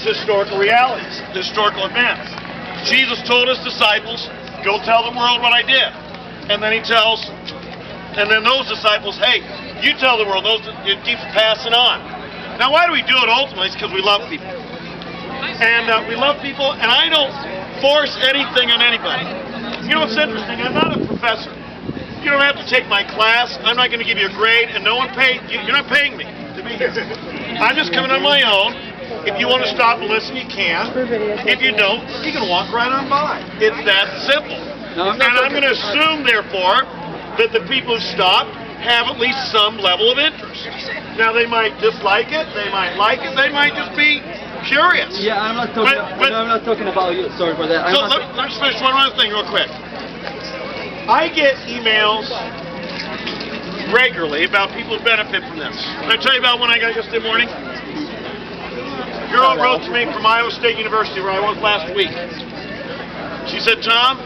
historical realities, historical events. Jesus told his disciples, go tell the world what I did. And then and then those disciples, hey, you tell the world, it keeps passing on. Now why do we do it ultimately? It's because we love people. And we love people, and I don't force anything on anybody. You know what's interesting? I'm not a professor. You don't have to take my class. I'm not going to give you a grade, and no one paid. You're not paying me to be here. I'm just coming on my own. If you want to stop and listen, you can. If you don't, you can walk right on by. It's that simple. And I'm going to assume, therefore, that the people who stopped have at least some level of interest. Now, they might dislike it. They might like it. They might just be curious. Yeah, I'm not talking. I'm not talking about you. Sorry for that. So let me just finish one other thing real quick. I get emails regularly about people who benefit from this. Can I tell you about one I got yesterday morning? A girl wrote to me from Iowa State University, where I was last week. She said, Tom,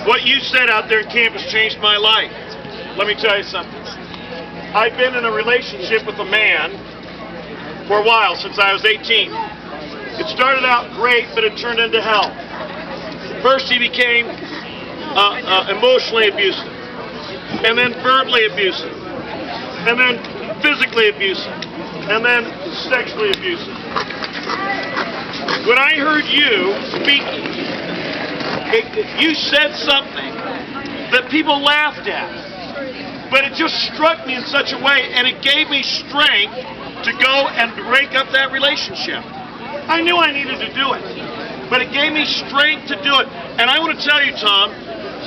what you said out there on campus changed my life. Let me tell you something. I've been in a relationship with a man for a while, since I was 18. It started out great, but it turned into hell. First, he became emotionally abusive, and then verbally abusive, and then physically abusive, and then sexually abusive. When I heard you speaking, you said something that people laughed at, but it just struck me in such a way, and it gave me strength to go and break up that relationship. I knew I needed to do it, but it gave me strength to do it. And I want to tell you, Tom,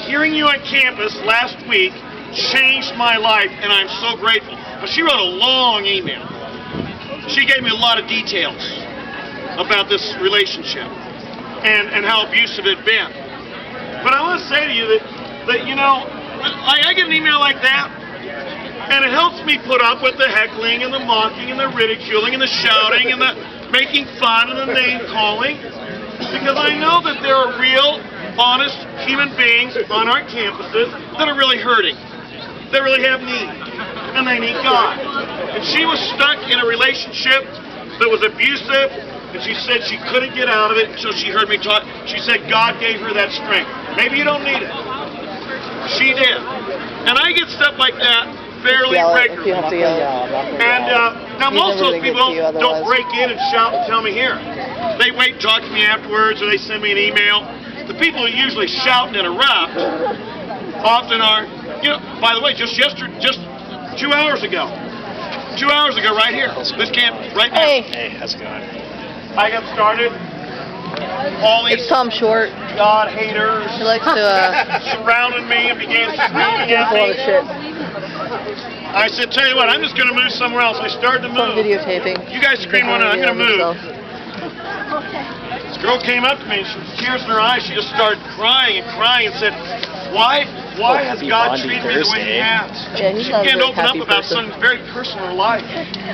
hearing you on campus last week changed my life, and I'm so grateful. But she wrote a long email. She gave me a lot of details about this relationship and how abusive it had been. But I want to say to you that you know, I get an email like that, and it helps me put up with the heckling and the mocking and the ridiculing and the shouting and the making fun and the name calling, because I know that there are real, honest human beings on our campuses that are really hurting, that really have need, and they need God. And she was stuck in a relationship that was abusive, and she said she couldn't get out of it until she heard me talk. She said God gave her that strength. Maybe you don't need it. She did. And I get stuff like that fairly regularly. And now most of those people don't break in and shout and tell me here. They wait and talk to me afterwards, or they send me an email. The people who usually shout and interrupt often are, you know, by the way, just 2 hours ago. 2 hours ago, right here. This camp, right now. Hey, how's it going? I got started. All these It's Tom Short. God haters He likes to surrounded me and began screaming do a at lot me. of shit. I said, tell you what, I'm just going to move somewhere else. I started to Some move. videotaping. You guys scream one out, I'm going to move. Himself. This girl came up to me, and she had tears in her eyes. She just started crying and said, why has God treated me the way He has? Yeah, he's She not a began to very open up happy about person. something very personal in her life.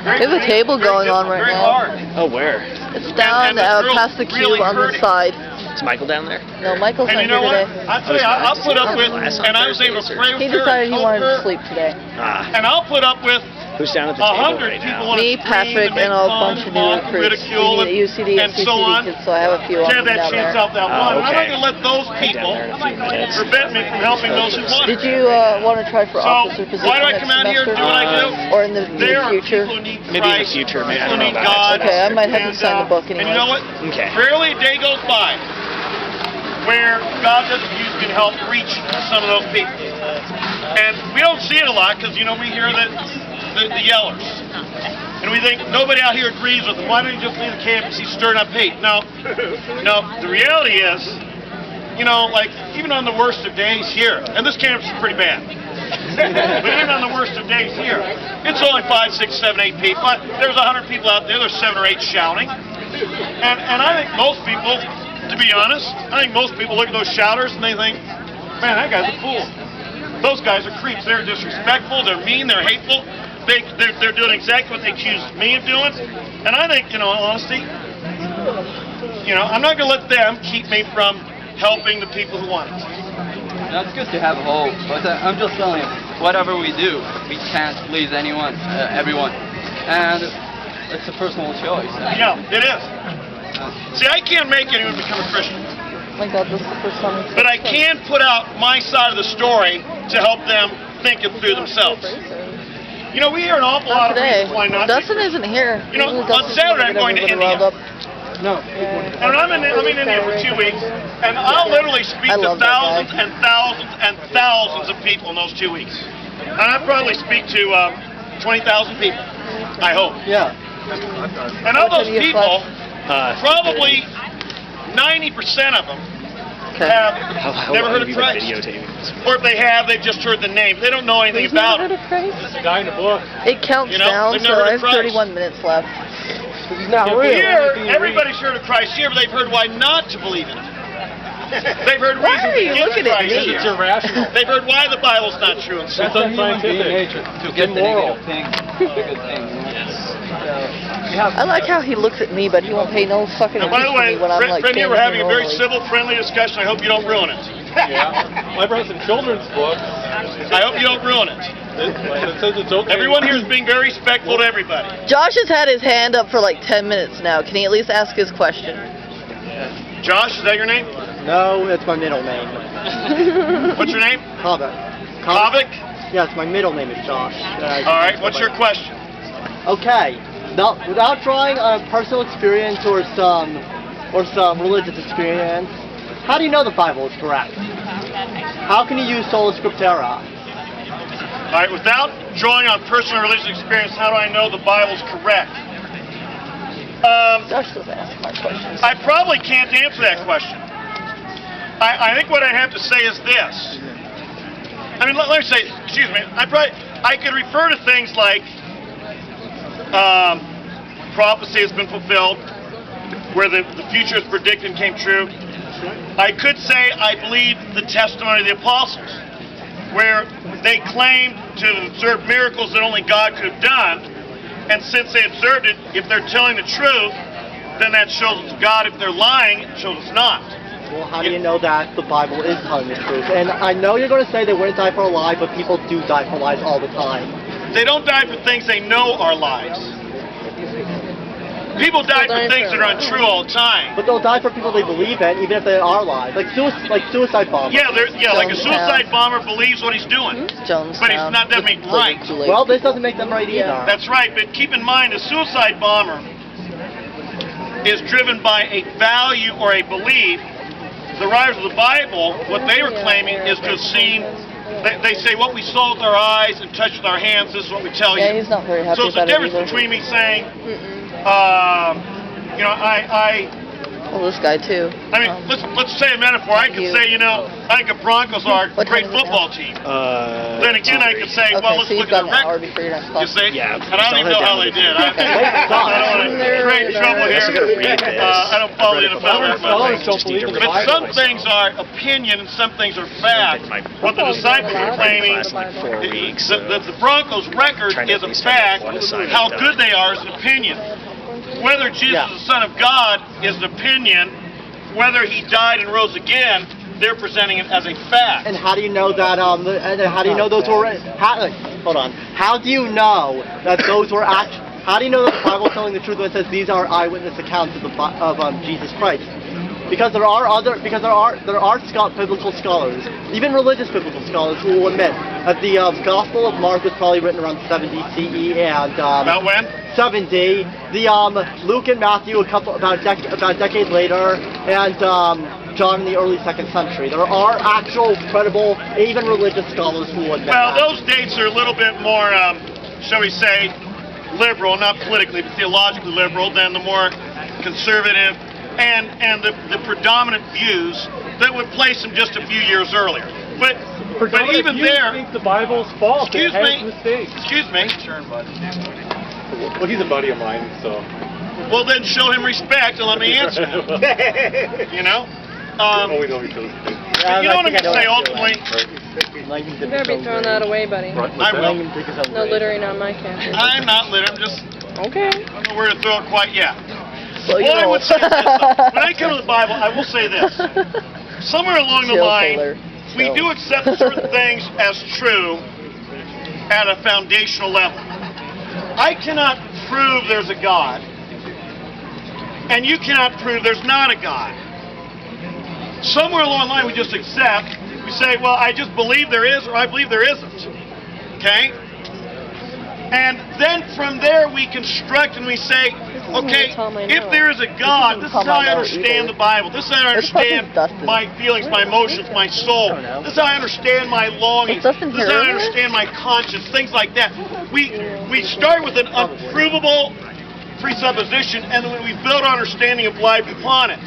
There's a table going on right very now. hard. Oh, where? It's down And the girl's past the cube really on the hurting. side. Is Michael down there? No, Michael's And not you know here what? today. I'll tell you, I'll put up with, and I was able to pray with He her decided and he help wanted to her, sleep today. and I'll put up with Who's down at the table 100 right people now? want Me, to Patrick, scream and a make bunch of fun, new mock, recruits. ridicule, We need UCD and and so on. CCD kids, so I have a few To of have them that down chance there. out that one. Oh, I'm not okay. going to let those Head people down there in a few minutes. prevent me from helping those who want Did it. you want to try for So, officer position why do I next come out here and do semester? what I do? Or in the There near are future? people who need Maybe in the Christ, future, maybe. I people don't who know need about God. Okay, I might have to and, sign the book And anyway. you know what? Okay. Rarely a day goes by where God doesn't use me to help reach some of those people. And we don't see it a lot because, you know, we hear the yellers. And we think nobody out here agrees with him. Why don't you just leave the campus? He's stirring up hate. No, the reality is, you know, like even on the worst of days here, and this campus is pretty bad. But even on the worst of days here, it's only 5, 6, 7, 8 people. There's 100 people out there. There's 7 or 8 shouting. And I think most people, to be honest, I think most people look at those shouters and they think, man, that guy's a fool. Those guys are creeps. They're disrespectful. They're mean. They're hateful. They're doing exactly what they accused me of doing. And I think, you know, in honesty, you know, I'm not going to let them keep me from helping the people who want it. That's good to have hope, but I'm just telling you, whatever we do, we can't please anyone, everyone. And it's a personal choice. Yeah, it is. See, I can't make anyone become a Christian, Oh my God, this is the first time. but I can put out my side of the story to help them think it through themselves. You know, we hear an awful lot Not of today. reasons why not. Dustin isn't here. You know, Usually on Dustin's Saturday the one I'm going to get everybody India. riled up. No. And I'm in India for 2 weeks, and I'll literally speak I to love that thousands guy. and thousands and thousands of people in those 2 weeks. And I probably speak to 20,000 people, I hope. Yeah. And of those How many people, have probably 90% of them Okay. have never heard of Christ. Or if they have, they've just heard the name. They don't know anything He's about never it. heard of Christ? The guy in the book. It counts You know, down, they've so never I heard have of Christ. 31 minutes left. He's not real. Here, everybody's heard of Christ here, but they've heard why not to believe in it. They've heard Why reasons are you against looking at Christ me? here. It's irrational. They've heard why the Bible's not true and so That's on. Human being unscientific. nature to get the immoral. negative things, the good things. I like how he looks at me, but he won't pay no fucking And by the way, attention to me when I'm like friend, here standing we're having a here very normally. civil, friendly discussion. I hope you don't ruin it. Yeah. I brought some children's books. I hope you don't ruin it. It says it's okay. Everyone here is being very respectful to everybody. Josh has had his hand up for like 10 minutes now. Can he at least ask his question? Josh, is that your name? No, it's my middle name. What's your name? Kavik. Kavik? Yes, my middle name is Josh. All right, what's your question? Okay. Now, without drawing a personal experience or some religious experience, how do you know the Bible is correct? How can you use sola scriptura? All right, without drawing on personal religious experience, how do I know the Bible's correct? Josh doesn't ask my questions. I probably can't answer that question. I think what I have to say is this. I mean, let me say, excuse me, I could refer to things like prophecy has been fulfilled, where the future is predicted and came true. I could say I believe the testimony of the apostles, where they claimed to have observed miracles that only God could have done, and since they observed it, if they're telling the truth, then that shows it's God. If they're lying, it shows it's not. Well, how do you know that the Bible is telling the truth? And I know you're going to say they wouldn't die for a lie, but people do die for lies all the time. They don't die for things they know are lies. People die for things that are untrue all the time. But they'll die for people they believe in, even if they are lies. Like suicide bombers. Yeah, like a Jonestown. suicide bomber believes what he's doing. Jonestown. But it's not- that makes right. Well, this doesn't make them right either. That's right, but keep in mind a suicide bomber is driven by a value or a belief. The writers of the Bible, what they were claiming is to have seen, they say what we saw with our eyes and touched with our hands, this is what we tell Yeah, you. he's not very happy So it's the about it difference either. between me saying, you know, Well, this guy too. I mean, let's say a metaphor. I could say, you know, I think the Broncos are a What great time is it football team. Then again, I could say, Okay, well, let's so look you've at got the an hour record. before your next You class. see? Yeah, And I don't even know how they did. I don't want to create trouble Also gotta read here. this. I don't follow the NFL that Scholars much. don't believe in the But Bible. some things are opinion and some things are fact. What the disciples are claiming, Class in like 4 weeks. the Broncos' record Trying to is at a least have fact. one assignment How done. good they are is an opinion. Whether Jesus is the Son of God is an opinion. Whether he died and rose again, they're presenting it as a fact. And how do you know that? And how do you know those were? Hold on. How do you know that those were actually? How do you know that the Bible's telling the truth when it says these are eyewitness accounts of Jesus Christ? Because there are biblical scholars, even religious biblical scholars, who will admit that the Gospel of Mark was probably written around 70 CE and About when? 70. The Luke and Matthew about a decade later, and John in the early 2nd century. There are actual credible, even religious scholars who will admit Well, that. those dates are a little bit more, shall we say, liberal, not politically, but theologically liberal, than the more conservative and the predominant views that would place them just a few years earlier. But even you there, think the Bible's false. excuse it has me, mistakes. excuse me. Well, he's a buddy of mine, so. Well, then show him respect and let me answer. You know. Oh, we know each other's things. But you know what I'm going to say ultimately? You better be throwing that away, buddy. I will. No littering on my campus. I'm not lit. I'm just. Okay. I don't know where to throw it quite yet. Well, you What I know. would say is this, though. When I come to the Bible, I will say this. Somewhere along the Chill, line, Taylor. we Chill. do accept certain things as true at a foundational level. I cannot prove there's a God, and you cannot prove there's not a God. Somewhere along the line we just accept, we say, well, I just believe there is or I believe there isn't. Okay? And then from there we construct and we say, okay, if there is a God, this is how I understand the Bible. This is how I understand my feelings, my emotions, my soul. This is how I understand my longings. This is how I understand my conscience, things like that. We start with an unprovable presupposition, and then we build our understanding of life upon it.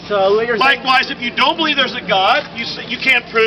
So what you're saying. Likewise, if you don't believe there's a God, you can't prove